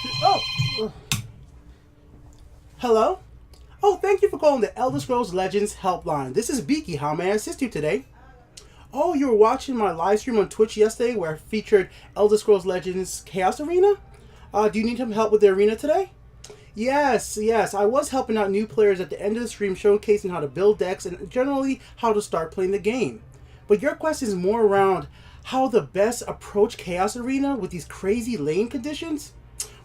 Oh, hello? Oh, thank you for calling the Elder Scrolls Legends Helpline. This is Beaky. How may I assist you today? Oh, you were watching my live stream on Twitch yesterday where I featured Elder Scrolls Legends Chaos Arena? Do you need some help with the arena today? Yes, I was helping out new players at the end of the stream, showcasing how to build decks and generally how to start playing the game. But your question is more around how to best approach Chaos Arena with these crazy lane conditions?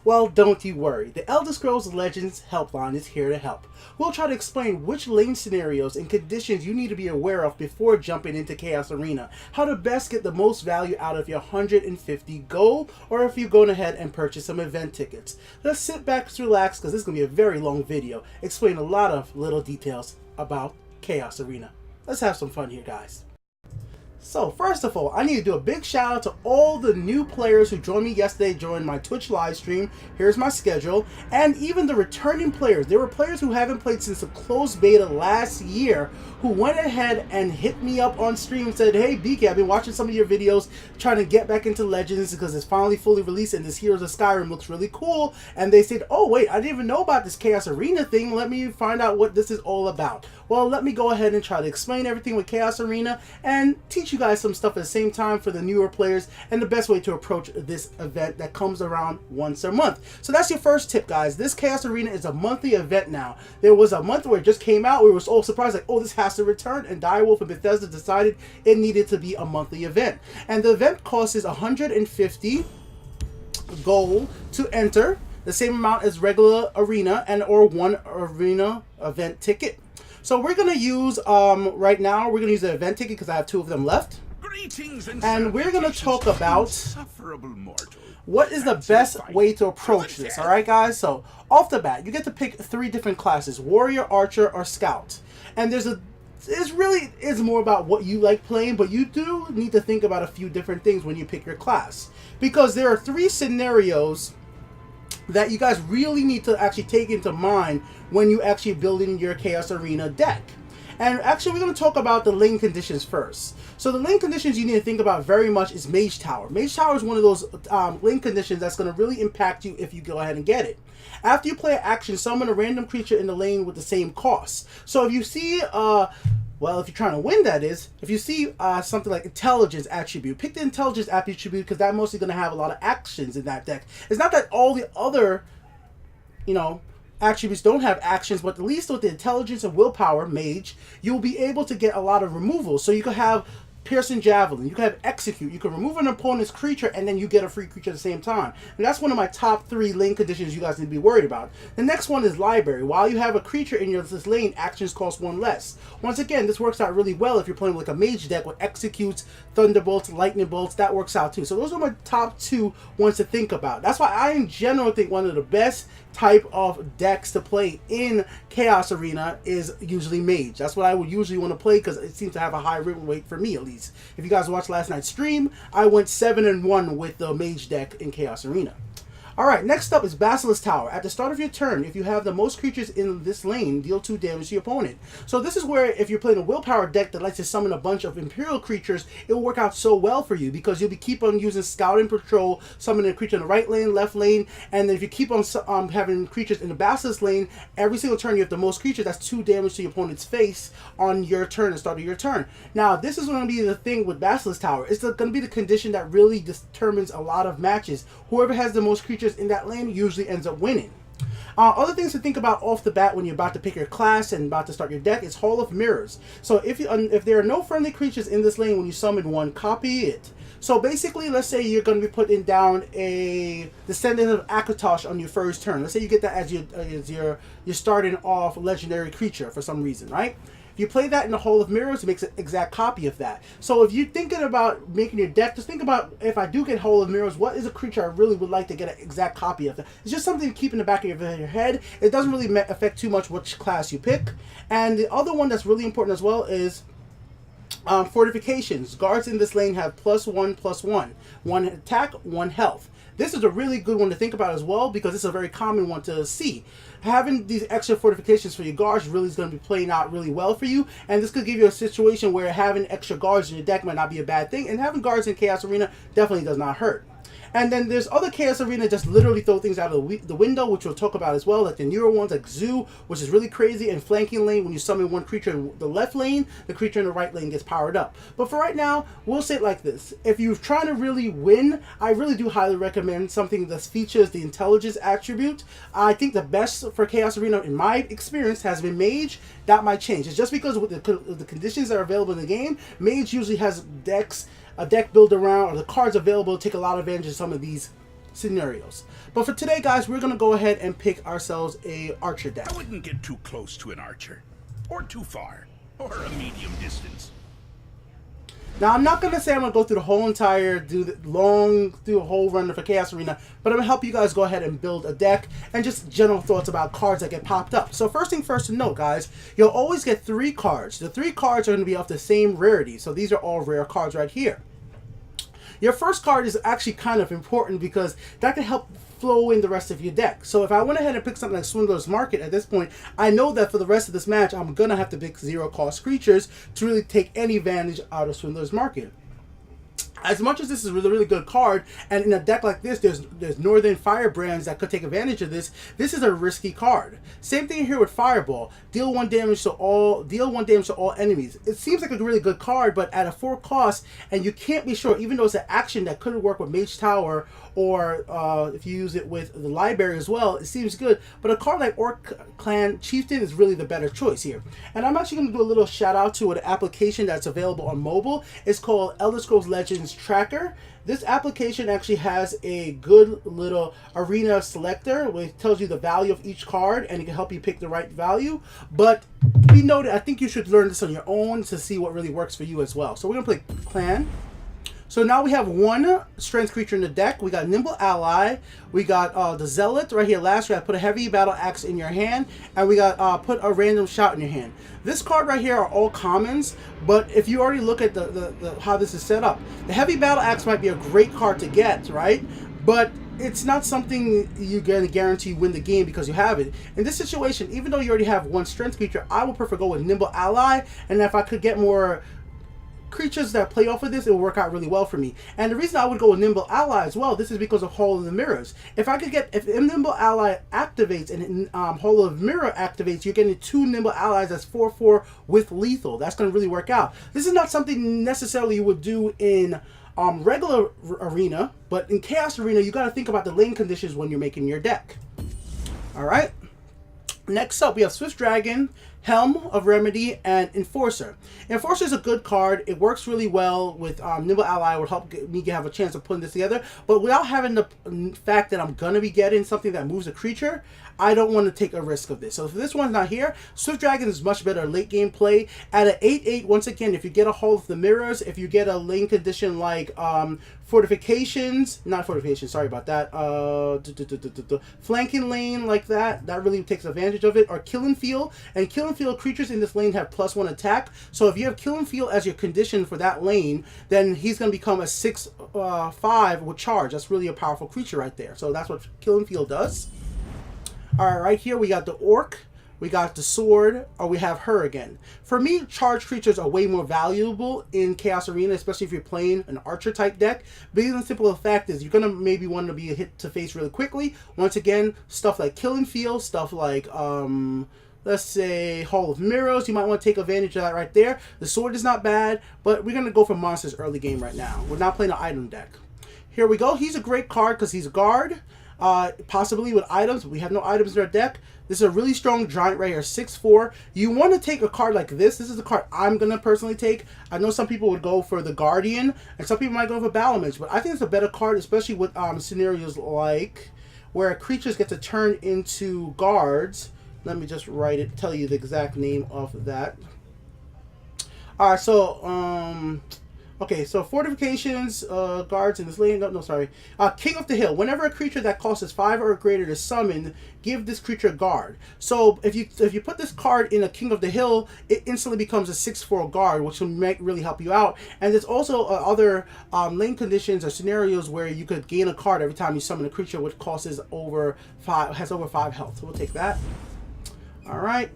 Well, don't you worry. The Elder Scrolls Legends Helpline is here to help. We'll try to explain which lane scenarios and conditions you need to be aware of before jumping into Chaos Arena, how to best get the most value out of your 150 gold, or if you're going ahead and purchase some event tickets. Let's sit back and relax because this is going to be a very long video, explain a lot of little details about Chaos Arena. Let's have some fun here, guys. So first of all, I need to do a big shout out to all the new players who joined me yesterday during my Twitch live stream. Here's my schedule. And even the returning players. There were players who haven't played since the closed beta last year who went ahead and hit me up on stream and said, hey BK, I've been watching some of your videos trying to get back into Legends because it's finally fully released and this Heroes of Skyrim looks really cool. And they said, oh wait, I didn't even know about this Chaos Arena thing. Let me find out what this is all about. Well, let me go ahead and try to explain everything with Chaos Arena and teach you guys some stuff at the same time for the newer players and the best way to approach this event that comes around once a month. So that's your first tip, guys. This Chaos Arena is a monthly event now. There was a month where it just came out. We were all surprised, like, oh, this has to return. And Direwolf and Bethesda decided it needed to be a monthly event. And the event cost is 150 gold to enter, the same amount as regular arena and or one arena event ticket. So we're going to use, right now, we're going to use the event ticket because I have two of them left. And we're going to talk about what is the best way to approach this, alright guys? So, off the bat, you get to pick three different classes, Warrior, Archer, or Scout. And it really is more about what you like playing, but you do need to think about a few different things when you pick your class. Because there are three scenarios that you guys really need to actually take into mind when you actually building your Chaos Arena deck. And actually we're going to talk about the lane conditions first. So the lane conditions you need to think about very much is Mage Tower. Mage Tower is one of those lane conditions that's going to really impact you if you go ahead and get it. After you play an action, summon a random creature in the lane with the same cost. So if you see well, if you're trying to win, that is, if you see something like Intelligence attribute, pick the Intelligence attribute because that's mostly going to have a lot of actions in that deck. It's not that all the other, attributes don't have actions, but at least with the Intelligence and Willpower, Mage, you'll be able to get a lot of removals. So you could have Piercing Javelin, you can have Execute, you can remove an opponent's creature and then you get a free creature at the same time. And that's one of my top three lane conditions you guys need to be worried about. The next one is Library. While you have a creature in this lane, actions cost one less. Once again, this works out really well if you're playing like a mage deck with Executes, Thunderbolts, Lightning Bolts. That works out too. So those are my top two ones to think about. That's why I in general think one of the best type of decks to play in Chaos Arena is usually Mage. That's what I would usually want to play because it seems to have a high win rate for me at least. If you guys watched last night's stream, I went 7-1 with the Mage deck in Chaos Arena. Alright, next up is Basilisk Tower. At the start of your turn, if you have the most creatures in this lane, deal 2 damage to your opponent. So this is where if you're playing a Willpower deck that likes to summon a bunch of Imperial creatures, it will work out so well for you because you'll be keep on using Scout and Patrol, summoning a creature in the right lane, left lane, and then if you keep on having creatures in the Basilisk lane, every single turn you have the most creatures, that's 2 damage to your opponent's face on your turn, the start of your turn. Now, this is going to be the thing with Basilisk Tower. It's going to be the condition that really determines a lot of matches. Whoever has the most creatures in that lane usually ends up winning. Other things to think about off the bat when you're about to pick your class and about to start your deck is Hall of Mirrors. So if there are no friendly creatures in this lane when you summon one, copy it. So basically, let's say you're going to be putting down a Descendant of Akatosh on your first turn. Let's say you get that as your starting off legendary creature for some reason, right? If you play that in the Hall of Mirrors, it makes an exact copy of that. So if you're thinking about making your deck, just think about, if I do get Hall of Mirrors, what is a creature I really would like to get an exact copy of that? It's just something to keep in the back of your head. It doesn't really affect too much which class you pick. And the other one that's really important as well is fortifications. Guards in this lane have +1/+1. 1 attack, 1 health. This is a really good one to think about as well because it's a very common one to see. Having these extra fortifications for your guards really is going to be playing out really well for you, and this could give you a situation where having extra guards in your deck might not be a bad thing, and having guards in Chaos Arena definitely does not hurt. And then there's other Chaos Arena just literally throw things out of the window, which we'll talk about as well, like the newer ones like Zoo, which is really crazy, and Flanking Lane, when you summon one creature in the left lane, the creature in the right lane gets powered up. But for right now, we'll say it like this. If you're trying to really win, I really do highly recommend something that features the intelligence attribute. I think the best for Chaos Arena, in my experience, has been Mage. That might change. It's just because with the conditions that are available in the game, Mage usually has a deck built around, or the cards available to take a lot of advantage of some of these scenarios. But for today, guys, we're going to go ahead and pick ourselves a Archer deck. I wouldn't get too close to an Archer, or too far, or a medium distance. Now, I'm not going to say I'm going to go through the whole entire, do a whole run for Chaos Arena, but I'm going to help you guys go ahead and build a deck and just general thoughts about cards that get popped up. So first thing first to note, guys, you'll always get 3 cards. The 3 cards are going to be of the same rarity, so these are all rare cards right here. Your first card is actually kind of important because that can help flow in the rest of your deck. So if I went ahead and picked something like Swindler's Market at this point, I know that for the rest of this match, I'm going to have to pick 0-cost creatures to really take any advantage out of Swindler's Market. As much as this is a really, really good card, and in a deck like this, there's Northern Firebrands that could take advantage of this. This is a risky card. Same thing here with Fireball. Deal 1 damage to all enemies. It seems like a really good card, but at a 4 cost, and you can't be sure, even though it's an action that could work with Mage Tower, or if you use it with the library as well, it seems good. But a card like Orc Clan Chieftain is really the better choice here. And I'm actually going to do a little shout out to an application that's available on mobile. It's called Elder Scrolls Legends Tracker. This application actually has a good little arena selector which tells you the value of each card, and it can help you pick the right value. But be noted, I think you should learn this on your own to see what really works for you as well. So we're going to play Clan. So now we have 1 strength creature in the deck. We got Nimble Ally. We got the Zealot right here last. We got put a heavy battle axe in your hand. And we got put a random shout in your hand. This card right here are all commons. But if you already look at the how this is set up, the heavy battle axe might be a great card to get, right? But it's not something you're going to guarantee win the game because you have it. In this situation, even though you already have 1 strength creature, I would prefer go with Nimble Ally. And if I could get more creatures that play off of this, it will work out really well for me. And the reason I would go with Nimble Ally as well, this is because of Hall of the Mirrors. If Nimble Ally activates and Hall of Mirror activates, you're getting 2 Nimble Allies that's 4/4 with lethal. That's going to really work out. This is not something necessarily you would do in regular arena, but in Chaos Arena, you got to think about the lane conditions when you're making your deck. All right. Next up, we have Swift Dragon, Helm of Remedy, and Enforcer. Enforcer is a good card. It works really well with Nimble Ally. It would help me have a chance of putting this together. But without having the fact that I'm going to be getting something that moves a creature, I don't want to take a risk of this. So if this one's not here, Swift Dragon is much better late game play. At an 8/8, once again, if you get a Hall of the Mirrors, if you get a lane condition like Fortifications, not Fortifications, sorry about that, Flanking Lane like that really takes advantage of it, or Kill and Feel. And Kill and Feel creatures in this lane have +1 attack. So if you have Kill and Feel as your condition for that lane, then he's going to become a 6/5 with charge. That's really a powerful creature right there. So that's what Kill and Feel does. Alright, right here we got the Orc, we got the Sword, or we have her again. For me, charge creatures are way more valuable in Chaos Arena, especially if you're playing an Archer type deck. Because the simple fact is, you're going to maybe want to be a hit to face really quickly. Once again, stuff like Kill and Feel, stuff like let's say Hall of Mirrors, you might want to take advantage of that right there. The Sword is not bad, but we're going to go for monsters early game right now. We're not playing an item deck. Here we go. He's a great card because he's a guard. Possibly with items. We have no items in our deck. This is a really strong giant right here, 6/4. You want to take a card like this. This is the card I'm going to personally take. I know some people would go for the Guardian, and some people might go for Battlemage, but I think it's a better card, especially with scenarios like where creatures get to turn into guards. Let me just tell you the exact name of that. Alright, so okay, so Fortifications, guards in this lane. No, sorry. King of the Hill. Whenever a creature that costs 5 or greater to summon, give this creature a guard. So if you put this card in a King of the Hill, it instantly becomes a 6/4 guard, which might really help you out. And there's also other lane conditions or scenarios where you could gain a card every time you summon a creature which has over 5 health. So we'll take that. All right.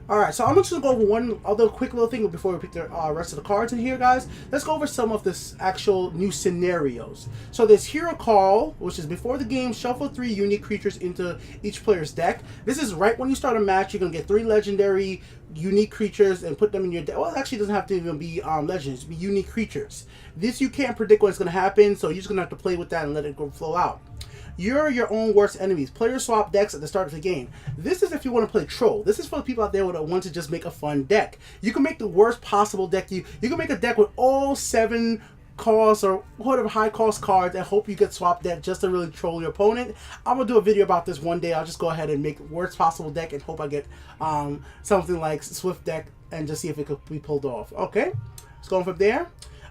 Alright, so I'm just going to go over one other quick little thing before we pick the rest of the cards in here, guys. Let's go over some of this actual new scenarios. So there's Hero Call, which is before the game, shuffle 3 unique creatures into each player's deck. This is right when you start a match. You're going to get 3 legendary unique creatures and put them in your deck. Well, it actually doesn't have to even be legends. It be unique creatures. This you can't predict what's going to happen, so you're just going to have to play with that and let it go flow out. You're your own worst enemies. Players swap decks at the start of the game. This is if you want to play Troll. This is for the people out there that want to just make a fun deck. You can make the worst possible deck. You can make a deck with all 7 cost or whatever high cost cards and hope you get swapped deck just to really troll your opponent. I'm gonna do a video about this one day. I'll just go ahead and make worst possible deck and hope I get something like Swift deck and just see if it could be pulled off. Okay, let's go on from there.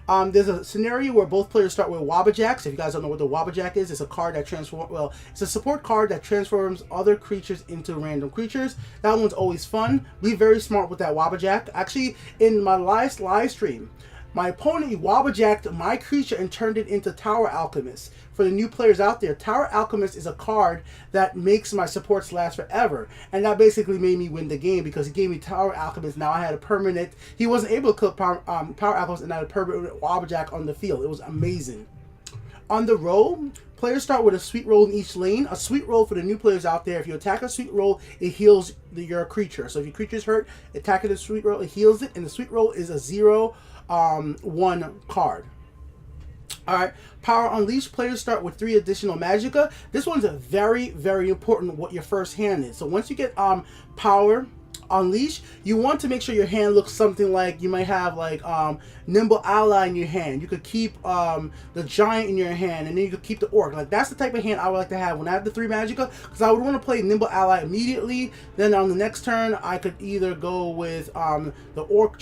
There's a scenario where both players start with Wabajaks. If you guys don't know what the Wabajak is, it's a card that transforms. Well, it's a support card that transforms other creatures into random creatures. That one's always fun. Be very smart with that Wabajak. Actually, in my last live stream, my opponent Wabajacked my creature and turned it into Tower Alchemist. For the new players out there, Tower Alchemist is a card that makes my supports last forever. And that basically made me win the game because he gave me Tower Alchemist. Now I had a permanent. He wasn't able to kill Power Alchemist and I had a permanent Wabajack on the field. It was amazing. On the roll, players start with a sweet roll in each lane. A sweet roll for the new players out there. If you attack a sweet roll, it heals your creature. So if your creature's hurt, attacking the sweet roll, it heals it. And the sweet roll is a 0/1 card. Alright, Power Unleashed, players start with 3 additional Magicka. This one's a very, very important what your first hand is. So once you get Power Unleash, you want to make sure your hand looks something like you might have like Nimble Ally in your hand. You could keep the Giant in your hand, and then you could keep the Orc. Like that's the type of hand I would like to have when I have the 3 Magicka, because I would want to play Nimble Ally immediately. Then on the next turn, I could either go with the Orc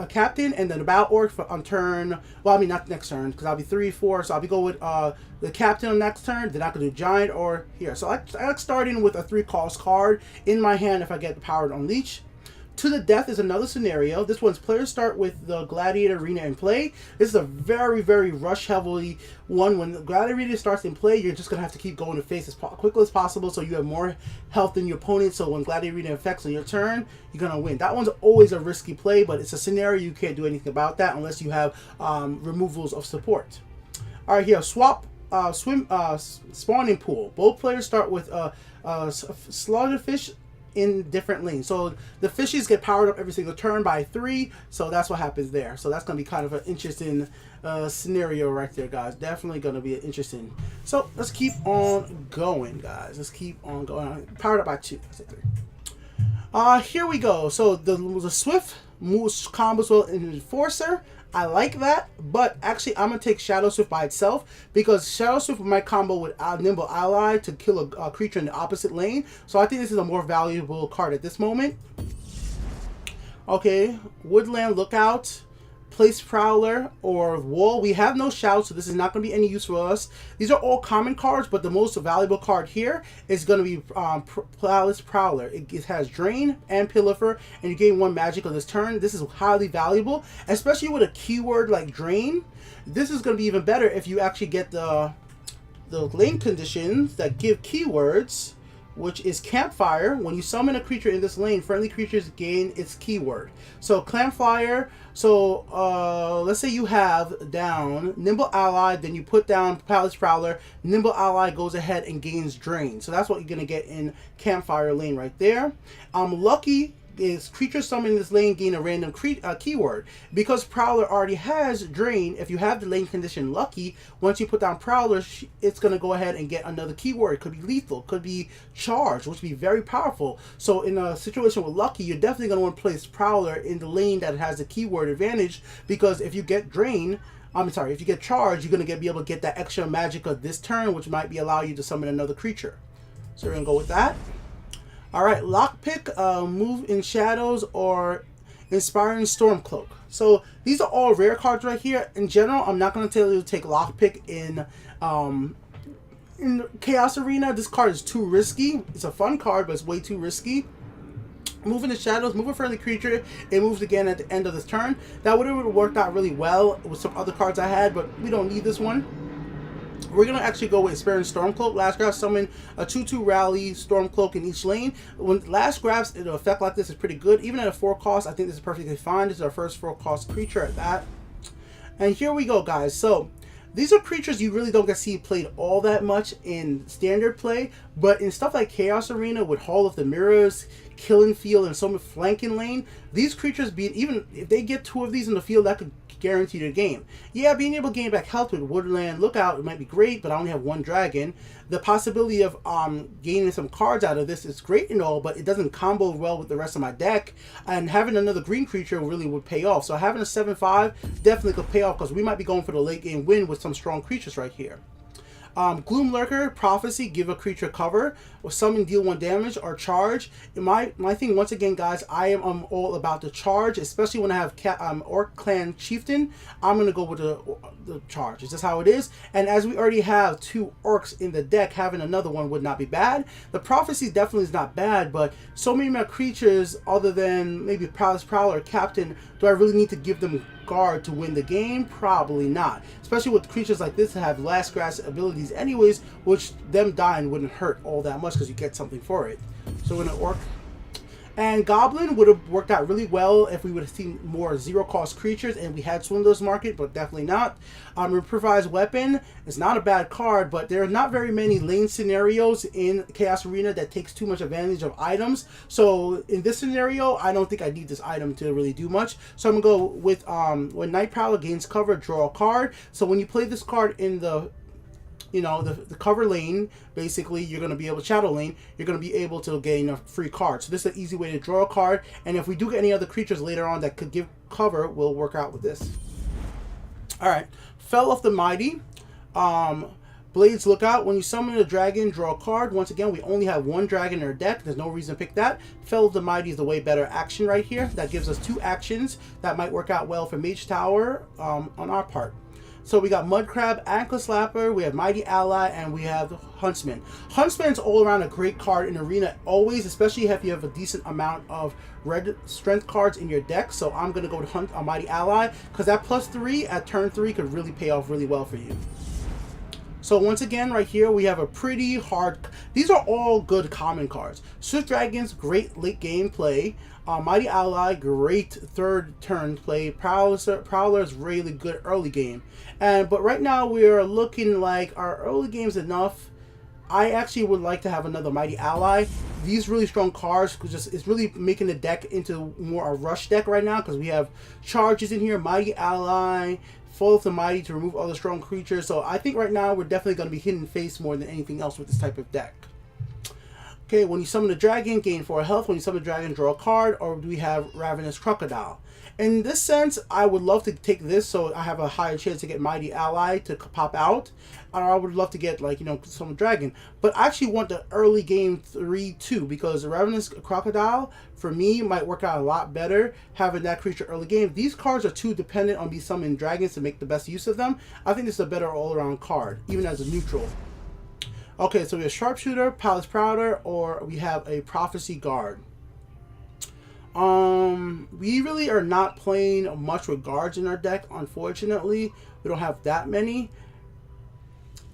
Captain, and then the Battle Orc on turn. Well, I mean not next turn, because I'll be 3, 4. So I'll be go with the Captain on next turn. Then I could do Giant or here. So I like starting with a 3-cost card in my hand if I get the Power to Unleash. To the Death is another scenario. This one's players start with the Gladiator Arena in play. This is a very, very rush heavily one. When the Gladiator starts in play, you're just going to have to keep going to face as quickly as possible so you have more health than your opponent. So when Gladiator Arena affects on your turn, you're going to win. That one's always a risky play, but it's a scenario you can't do anything about that unless you have removals of support. Alright, here, Swap Spawning Pool. Both players start with Slaughterfish in different lanes. So the fishes get powered up every single turn by 3, so that's what happens there. So that's going to be kind of an interesting scenario right there, guys. Definitely going to be interesting. So let's keep on going, guys. Let's keep on going. Powered up by 2. I said 3. Here we go. So the Swift moves combos well in Enforcer. I like that, but actually I'm going to take Shadow Swift by itself because Shadow Swift might combo with Nimble Ally to kill a creature in the opposite lane. So I think this is a more valuable card at this moment. Okay, Woodland Lookout, Place Prowler, or Wall. We have no Shout, so this is not going to be any use for us. These are all common cards, but the most valuable card here is going to be Place Prowler. It has Drain and Pillifer, and you gain 1 magic on this turn. This is highly valuable, especially with a keyword like Drain. This is going to be even better if you actually get the lane conditions that give keywords, which is Campfire. When you summon a creature in this lane, friendly creatures gain its keyword. So Campfire, so let's say you have down Nimble Ally, then you put down Palace Prowler, Nimble Ally goes ahead and gains Drain. So that's what you're going to get in Campfire lane right there. Lucky is creatures summoned in this lane gain a random keyword. Because Prowler already has Drain, if you have the lane condition Lucky, once you put down Prowler, it's going to go ahead and get another keyword. It could be lethal, could be charged, which would be very powerful. So in a situation with Lucky, you're definitely going to want to place Prowler in the lane that has the keyword advantage, because if you get Drain, if you get charged, you're going to be able to get that extra Magicka this turn, which might allow you to summon another creature. So we're going to go with that. Alright, Lockpick, Move in Shadows, or Inspiring Stormcloak. So these are all rare cards right here. In general, I'm not going to tell you to take Lockpick in Chaos Arena. This card is too risky. It's a fun card, but it's way too risky. Move in the Shadows, move a friendly creature, it moves again at the end of this turn. That would have worked out really well with some other cards I had, but we don't need this one. We're going to actually go with Spear and Stormcloak. Last grab, summon a 2/2 rally Stormcloak in each lane. When last grabs, an effect like this is pretty good. Even at a 4 cost, I think this is perfectly fine. This is our first 4 cost creature at that. And here we go, guys. So these are creatures you really don't get to see played all that much in standard play, but in stuff like Chaos Arena with Hall of the Mirrors, Killing Field, and some flanking lane, these creatures, even if they get 2 of these in the field, that could guarantee the game. Yeah, being able to gain back health with Woodland Lookout, it might be great, but I only have 1 dragon. The possibility of gaining some cards out of this is great and all, but it doesn't combo well with the rest of my deck, and having another green creature really would pay off. So having a 7/5 definitely could pay off, because we might be going for the late game win with some strong creatures right here. Gloom Lurker, Prophecy, give a creature cover, or summon, deal 1 damage, or charge. My thing, once again, guys, I am all about the charge, especially when I have Orc Clan Chieftain. I'm going to go with the charge. It's just how it is. And as we already have 2 Orcs in the deck, having another one would not be bad. The Prophecy definitely is not bad, but so many of my creatures, other than maybe Palace Prowler or Captain, do I really need to give them guard to win the game? Probably not. Especially with creatures like this that have last grass abilities anyways, which them dying wouldn't hurt all that much because you get something for it. So we're going to Orc. And Goblin would have worked out really well if we would have seen more 0-cost creatures and we had Swindler's Market, but definitely not. Improvised Weapon is not a bad card, but there are not very many lane scenarios in Chaos Arena that takes too much advantage of items. So in this scenario, I don't think I need this item to really do much. So I'm going to go with when Night Prowler gains cover, draw a card. So when you play this card in the the cover lane, basically, you're going to be able to shadow lane, you're going to be able to gain a free card. So this is an easy way to draw a card, and if we do get any other creatures later on that could give cover, we'll work out with this. Alright, Fell of the Mighty. Blades Lookout. When you summon a dragon, draw a card. Once again, we only have 1 dragon in our deck. There's no reason to pick that. Fell of the Mighty is the way better action right here. That gives us 2 actions that might work out well for Mage Tower on our part. So we got Mud Crab, Ankle Slapper, we have Mighty Ally, and we have Huntsman. Huntsman's all around a great card in Arena, always, especially if you have a decent amount of red strength cards in your deck. So I'm going to go with Mighty Ally, because that +3 at turn 3 could really pay off really well for you. So once again, right here, we have a pretty hard... These are all good common cards. Swift Dragons, great late game play. Mighty Ally, great 3rd turn play. Prowler is really good early game. But right now, we are looking like our early game's enough. I actually would like to have another Mighty Ally. These really strong cards, it's really making the deck into more a rush deck right now, because we have charges in here, Mighty Ally, Fall of the Mighty to remove other strong creatures. So I think right now we're definitely going to be hidden face more than anything else with this type of deck. Okay, when you summon a dragon, gain 4 health. When you summon a dragon, draw a card. Or do we have Ravenous Crocodile? In this sense, I would love to take this so I have a higher chance to get Mighty Ally to pop out. Or I would love to get, like, some dragon. But I actually want the early game 3-2, because the Ravenous Crocodile, for me, might work out a lot better having that creature early game. These cards are too dependent on me summoning dragons to make the best use of them. I think this is a better all-around card, even as a neutral. Okay, so we have Sharpshooter, Palace Prowler, or we have a Prophecy Guard. We really are not playing much with guards in our deck, unfortunately. We don't have that many.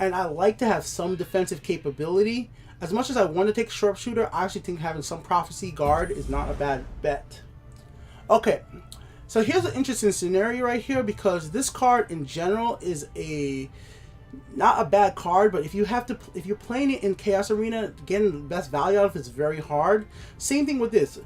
And I like to have some defensive capability. As much as I want to take Sharpshooter, I actually think having some Prophecy Guard is not a bad bet. Okay, so here's an interesting scenario right here, because this card in general is not a bad card, but if you're playing it in Chaos Arena, getting the best value out of it is very hard. Same thing with this.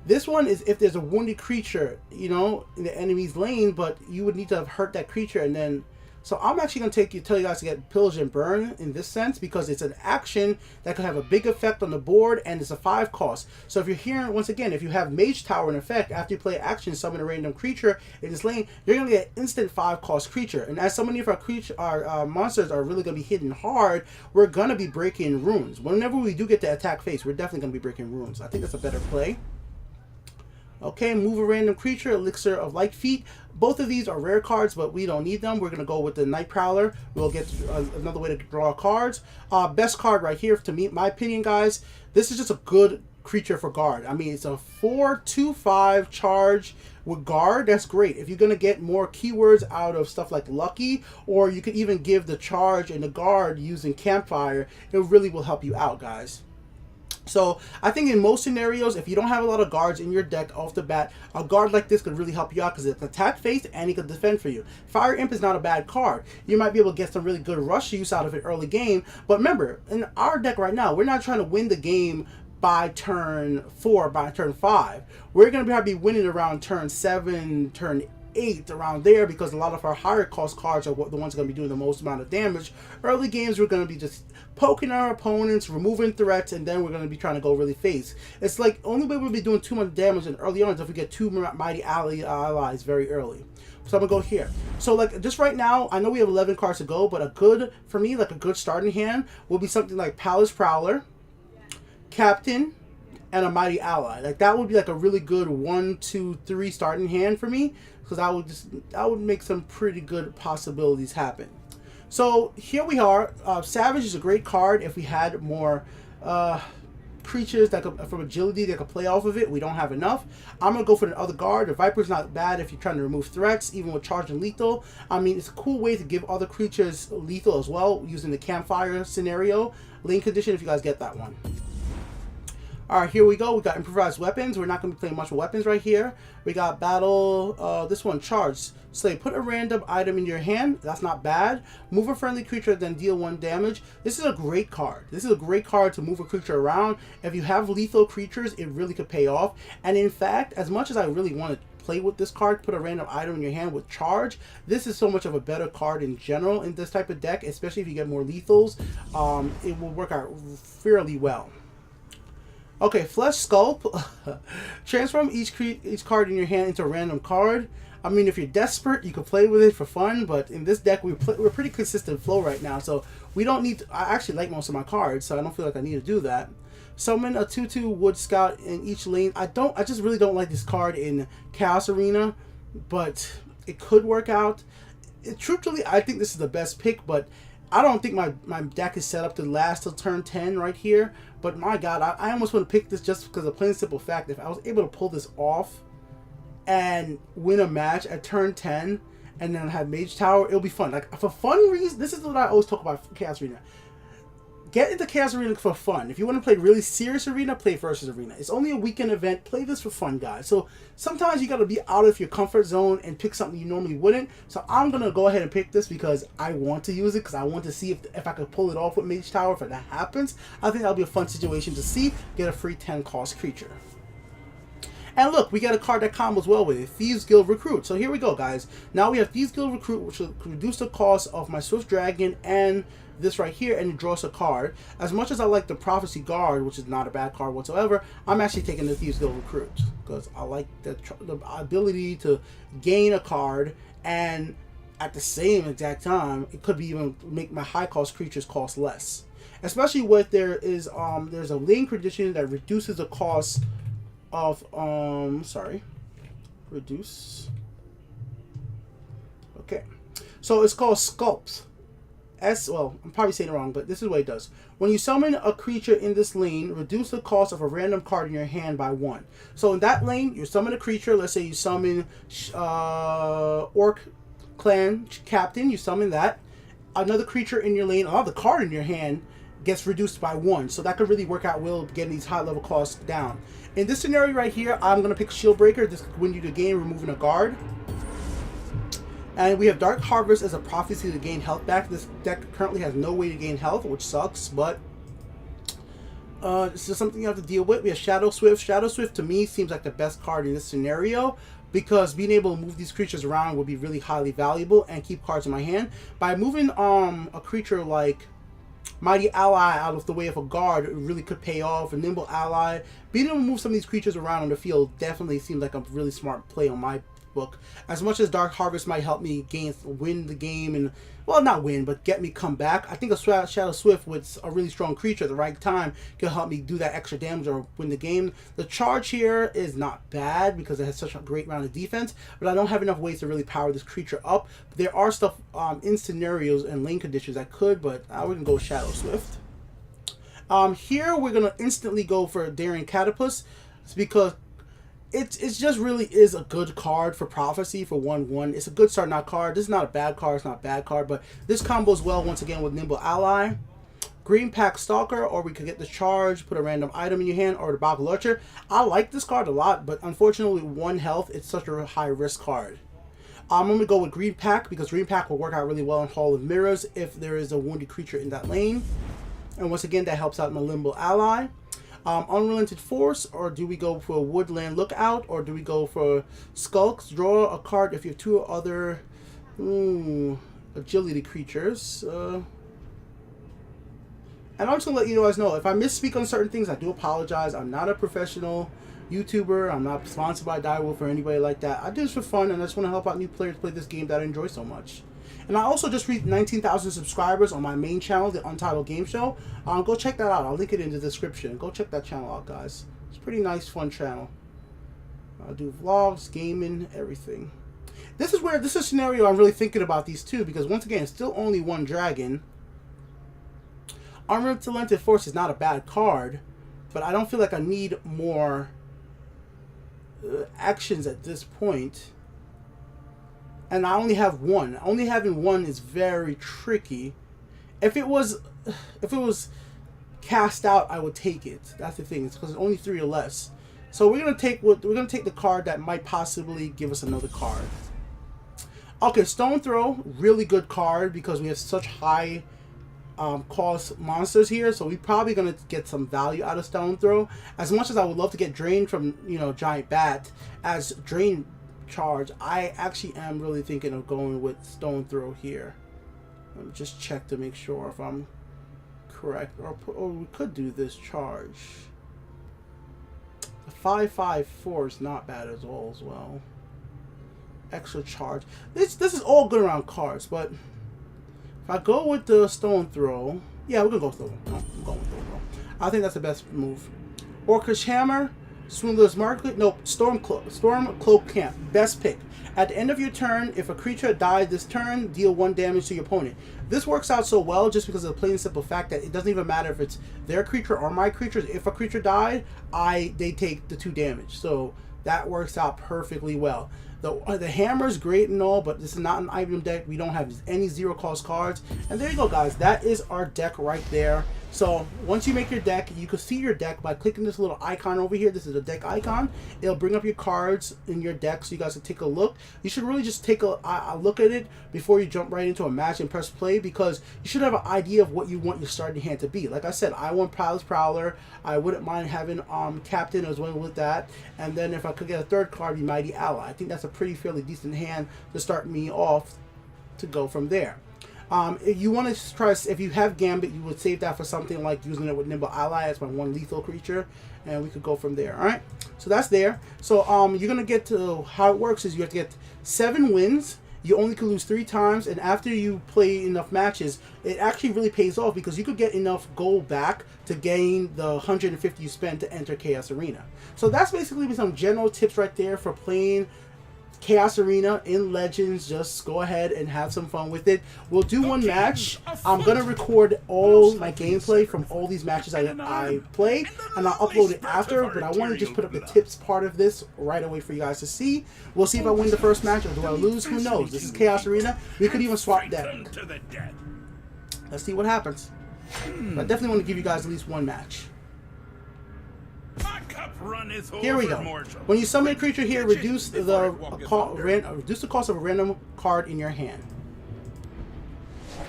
This one is if there's a wounded creature, in the enemy's lane, but you would need to have hurt that creature, and then... So I'm actually going to tell you guys to get Pillage and Burn in this sense, because it's an action that could have a big effect on the board, and it's a 5 cost. So if you're here, once again, if you have Mage Tower in effect, after you play action, summon a random creature in this lane, you're going to get an instant 5 cost creature. And as so many of our monsters are really going to be hitting hard, we're going to be breaking runes. Whenever we do get to attack phase, we're definitely going to be breaking runes. I think that's a better play. Okay, move a random creature, Elixir of Light Feet. Both of these are rare cards, but we don't need them. We're going to go with the Night Prowler. We'll get another way to draw cards. Best card right here, to me, my opinion, guys. This is just a good creature for guard. I mean, it's a 4/2/5 charge with guard, that's great. If you're going to get more keywords out of stuff like lucky, or you could even give the charge and the guard using campfire, it really will help you out, guys. So I think in most scenarios, if you don't have a lot of guards in your deck off the bat, a guard like this could really help you out because it's attack phase and he could defend for you. Fire Imp is not a bad card. You might be able to get some really good rush use out of it early game. But remember, in our deck right now, we're not trying to win the game by turn 4, by turn 5. We're going to be winning around turn 7, turn 8, around there, because a lot of our higher cost cards are the ones going to be doing the most amount of damage. Early games, we're going to be just poking our opponents, removing threats, and then we're going to be trying to go really face. It's like only way we'll be doing too much damage in early on is if we get 2 mighty allies very early. So I'm going to go here. So like just right now, I know we have 11 cards to go, but a good, for me, like a good starting hand will be something like Palace Prowler, Captain, and a Mighty Ally. Like that would be like a really good 1, 2, 3 starting hand for me, because I would make some pretty good possibilities happen. So here we are. Savage is a great card if we had more creatures that could, from agility, that could play off of it. We don't have enough. I'm going to go for the other guard. The Viper's not bad if you're trying to remove threats, even with charge and lethal. I mean, it's a cool way to give other creatures lethal as well, using the campfire scenario. Lane condition, if you guys get that one. Alright, here we go. We got improvised weapons. We're not going to be playing much with weapons right here. We got battle, this one, charge. Slay, put a random item in your hand. That's not bad. Move a friendly creature, then deal 1 damage. This is a great card. This is a great card to move a creature around. If you have lethal creatures, it really could pay off. And in fact, as much as I really want to play with this card, put a random item in your hand with charge, this is so much of a better card in general in this type of deck, especially if you get more lethals. It will work out fairly well. Okay, Flesh Sculpt. Transform each card in your hand into a random card. I mean, if you're desperate, you can play with it for fun, but in this deck, we're pretty consistent flow right now, so we don't need to, I actually like most of my cards, so I don't feel like I need to do that. Summon a 2/2 Wood Scout in each lane. I just really don't like this card in Chaos Arena, but it could work out. Truthfully, I think this is the best pick, but I don't think my deck is set up to last till turn 10 right here. But my god, I almost want to pick this just because of the plain simple fact, if I was able to pull this off and win a match at turn 10 and then have Mage Tower, it'll be fun. Like, for fun reasons, this is what I always talk about Chaos Arena. Get into Chaos Arena for fun. If you want to play really serious Arena, play Versus Arena. It's only a weekend event. Play this for fun, guys. So sometimes you got to be out of your comfort zone and pick something you normally wouldn't. So I'm going to go ahead and pick this because I want to use it, because I want to see if I could pull it off with Mage Tower. If that happens, I think that'll be a fun situation to see. Get a free 10 cost creature. And look, we got a card that combos well with it, Thieves Guild Recruit. So here we go, guys. Now we have Thieves Guild Recruit, which will reduce the cost of my Swift Dragon and this right here, and it draws a card. As much as I like the Prophecy Guard, which is not a bad card whatsoever, I'm actually taking the Thieves Guild Recruit because I like the ability to gain a card, and at the same exact time, it could be even make my high cost creatures cost less. Especially with there's a lane condition that reduces the cost of reduce. Okay, so it's called Sculpt. Well, I'm probably saying it wrong, but this is what it does. When you summon a creature in this lane, reduce the cost of a random card in your hand by 1. So in that lane, you summon a creature. Let's say you summon Orc Clan Captain. You summon that. Another creature in your lane, another card in your hand, gets reduced by 1. So that could really work out well, getting these high level costs down. In this scenario right here, I'm going to pick Shield Breaker. This could win you the game, removing a guard. And we have Dark Harvest as a prophecy to gain health back. This deck currently has no way to gain health, which sucks, but it's just something you have to deal with. We have Shadow Swift. Shadow Swift to me seems like the best card in this scenario, because being able to move these creatures around would be really highly valuable and keep cards in my hand. By moving a creature like Mighty Ally out of the way of a guard, it really could pay off. A Nimble Ally. Being able to move some of these creatures around on the field definitely seems like a really smart play on my book. As much as Dark Harvest might help me win the game, and well, not win, but get me come back, I think a Shadow Swift with a really strong creature at the right time can help me do that extra damage or win the game. The charge here is not bad because it has such a great round of defense, but I don't have enough ways to really power this creature up. There are stuff in scenarios and lane conditions I could, but I wouldn't go Shadow Swift. Here we're gonna instantly go for Daring Catapult. It's because It's just really is a good card for Prophecy for 1/1. It's a good start not card. This is not a bad card. It's not a bad card, but this combos well once again with Nimble Ally. Green Pack Stalker, or we could get the charge, put a random item in your hand, or the Bog Lurcher. I like this card a lot, but unfortunately 1 health, it's such a high risk card. I'm going to go with Green Pack because Green Pack will work out really well in Hall of Mirrors if there is a wounded creature in that lane. And once again, that helps out my Nimble Ally. Unrelented Force, or do we go for Woodland Lookout, or do we go for Skulks? Draw a card if you have 2 other agility creatures. And I'm just going to let you guys know, if I misspeak on certain things, I do apologize. I'm not a professional YouTuber. I'm not sponsored by Duel or anybody like that. I do this for fun, and I just want to help out new players play this game that I enjoy so much. And I also just reached 19,000 subscribers on my main channel, the Untitled Game Show. Go check that out. I'll link it in the description. Go check that channel out, guys. It's a pretty nice, fun channel. I do vlogs, gaming, everything. This is a scenario I'm really thinking about these two, because once again, it's still only 1 dragon. Unrelented Force is not a bad card, but I don't feel like I need more actions at this point. And I only have 1. Only having 1 is very tricky. If it was cast out, I would take it. That's the thing. It's because it's only 3 or less. So we're gonna take the card that might possibly give us another card. Okay, Stone Throw, really good card because we have such high cost monsters here, so we're probably gonna get some value out of Stone Throw. As much as I would love to get Drain from Giant Bat as Drain charge, I actually am really thinking of going with Stone Throw here. Let me just check to make sure if I'm correct. Or we could do this charge. The 5/5/4 is not bad at all as well. Extra charge. This is all good around cards, but if I go with the Stone Throw, yeah, we're gonna go with Stone Throw. No, I'm going with Stone Throw. I think that's the best move. Orcish Hammer, Swindler's Market, nope, Storm Cloak Camp, best pick. At the end of your turn, if a creature died this turn, deal 1 damage to your opponent. This works out so well just because of the plain and simple fact that it doesn't even matter if it's their creature or my creature. If a creature died, they take the 2 damage. So that works out perfectly well. The hammer is great and all, but this is not an item deck. We don't have any 0 cost cards. And there you go, guys. That is our deck right there. So once you make your deck, you can see your deck by clicking this little icon over here. This is a deck icon. It'll bring up your cards in your deck so you guys can take a look. You should really just take a look at it before you jump right into a match and press play, because you should have an idea of what you want your starting hand to be. Like I said, I want Prowler's Prowler. I wouldn't mind having Captain as well with that. And then if I could get a 3rd card, be Mighty Ally. I think that's a fairly decent hand to start me off to go from there. If you want to try, if you have Gambit, you would save that for something like using it with Nimble Ally as my 1 lethal creature, and we could go from there. All right, so that's there. So you're gonna get to how it works is you have to get 7 wins. You only can lose 3 times, and after you play enough matches, it actually really pays off because you could get enough gold back to gain the 150 you spent to enter Chaos Arena. So that's basically some general tips right there for playing Chaos Arena in Legends. Just go ahead and have some fun with it. We'll do 1 match. I'm gonna record all my gameplay from all these matches I play, and I'll upload it after, but I want to just put up the tips part of this right away for you guys to see. We'll see if I win the first match or do I lose. Who knows? This is Chaos Arena. We could even swap deck. Let's see what happens. I definitely want to give you guys at least 1 match. Here we go. When you summon a creature here, reduce the cost of a random card in your hand.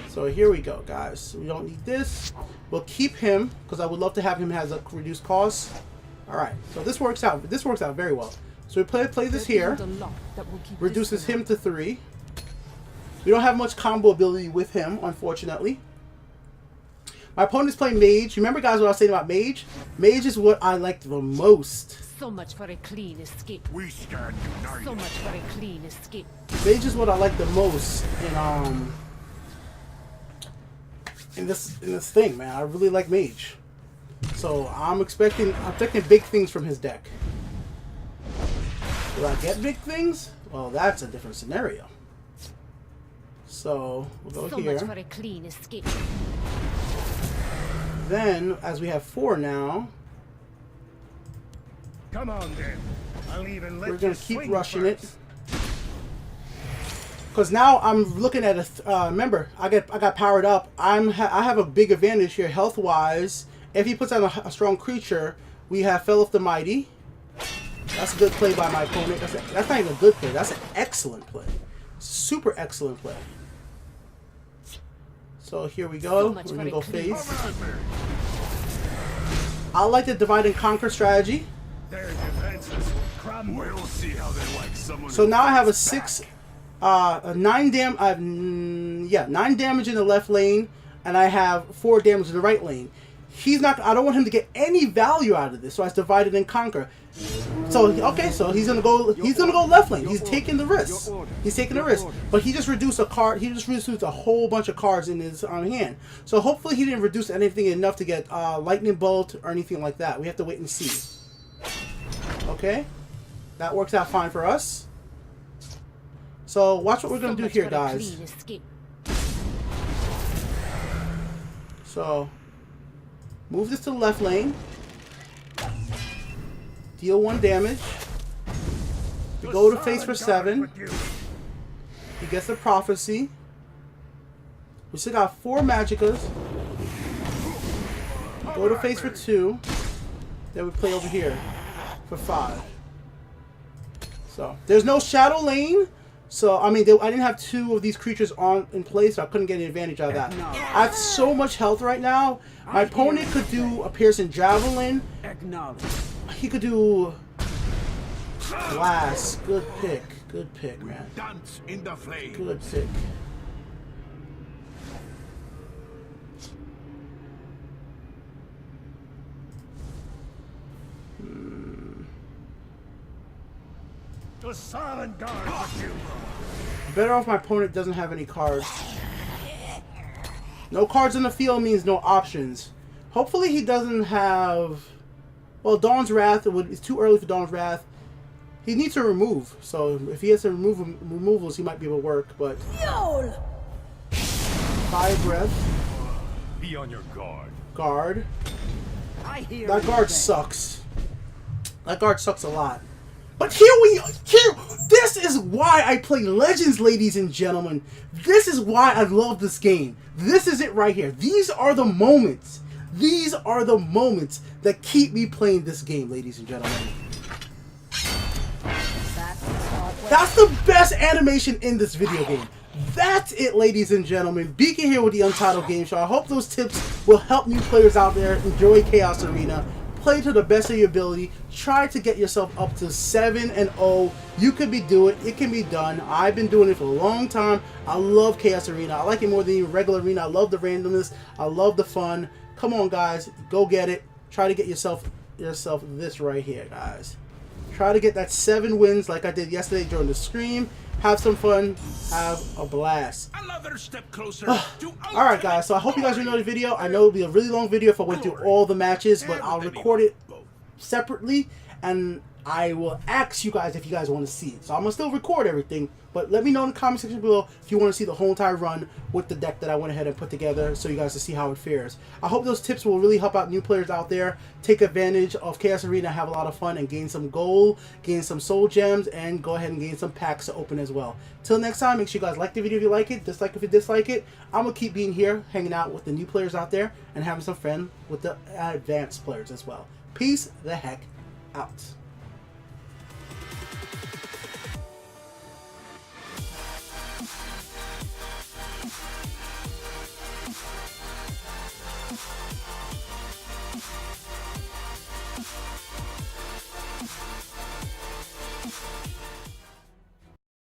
So here we go, guys. We don't need this. We'll keep him because I would love to have him as a reduced cost. All right. So this works out. This works out very well. So we play this here. Reduces him to 3. We don't have much combo ability with him, unfortunately. My opponent's playing Mage. Remember, guys, what I was saying about Mage? Mage is what I like the most. So much for a clean escape. We stand united. So much for a clean escape. Mage is what I like the most in this thing, man. I really like Mage. So I'm expecting big things from his deck. Will I get big things? Well, that's a different scenario. So we'll go here. So much for a clean escape. Then, as we have 4 now, Come on then. I'll even let We're gonna you keep swing rushing first. it. Because now I'm looking at a. Remember, I got powered up. I have a big advantage here health wise. If he puts out a strong creature, we have Fell of the Mighty. That's a good play by my opponent. That's not even a good play. That's an excellent play. Super excellent play. So here we go. We're gonna go face. I like the divide and conquer strategy. Their defenses will crumble. We'll see how they like someone. So who now I have a fights 6, back. a 9 damage. I have 9 damage in the left lane, and I have 4 damage in the right lane. He's not. I don't want him to get any value out of this, so I divided and conquer. So okay, so he's gonna go. He's gonna go left lane. He's taking the risk. He's taking the risk, but he just reduced a card. He just reduced a whole bunch of cards in his hand. So hopefully he didn't reduce anything enough to get lightning bolt or anything like that. We have to wait and see. Okay, that works out fine for us. So watch what we're gonna do here, guys. So move this to the left lane. Deal 1 damage. We go to face for 7. He gets the prophecy. We still got 4 magicas. We go to face for 2. Then we play over here for 5. So there's no shadow lane. So I mean, I didn't have 2 of these creatures in place, so I couldn't get any advantage out of that. I have so much health right now. My opponent could do a piercing javelin. He could do blast. Good pick. Good pick, man. Dance in the flame. Good pick. The silent guard with you. Better off my opponent doesn't have any cards. No cards in the field means no options. Hopefully he doesn't have... Well, Dawn's Wrath, it's too early for Dawn's Wrath. He needs to remove. So if he has to remove removals, he might be able to work, but... Fire Breath. Be on your guard. Guard. That guard sucks. That guard sucks a lot. But this is why I play Legends, ladies and gentlemen. This is why I love this game. This is it right here. These are the moments. These are the moments that keep me playing this game, ladies and gentlemen. That's the best animation in this video game. That's it, ladies and gentlemen. Beacon here with the Untitled Game Show. I hope those tips will help new players out there enjoy Chaos Arena. Play to the best of your ability. Try to get yourself up to 7-0. You can do it. It can be done. I've been doing it for a long time. I love Chaos Arena. I like it more than regular arena. I love the randomness. I love the fun. Come on, guys. Go get it. Try to get yourself this right here, guys. Try to get that 7 wins like I did yesterday during the stream. Have some fun. Have a blast. Another step closer to Alright, guys. So I hope you guys enjoyed the video. I know it'll be a really long video if I went through all the matches, but I'll record it separately, and I will ask you guys if you guys want to see it. So I'm going to still record everything, but let me know in the comment section below if you want to see the whole entire run with the deck that I went ahead and put together so you guys can see how it fares. I hope those tips will really help out new players out there. Take advantage of Chaos Arena, have a lot of fun, and gain some gold, gain some soul gems, and go ahead and gain some packs to open as well. Till next time, make sure you guys like the video if you like it, dislike if you dislike it. I'm going to keep being here, hanging out with the new players out there, and having some fun with the advanced players as well. Peace the heck out.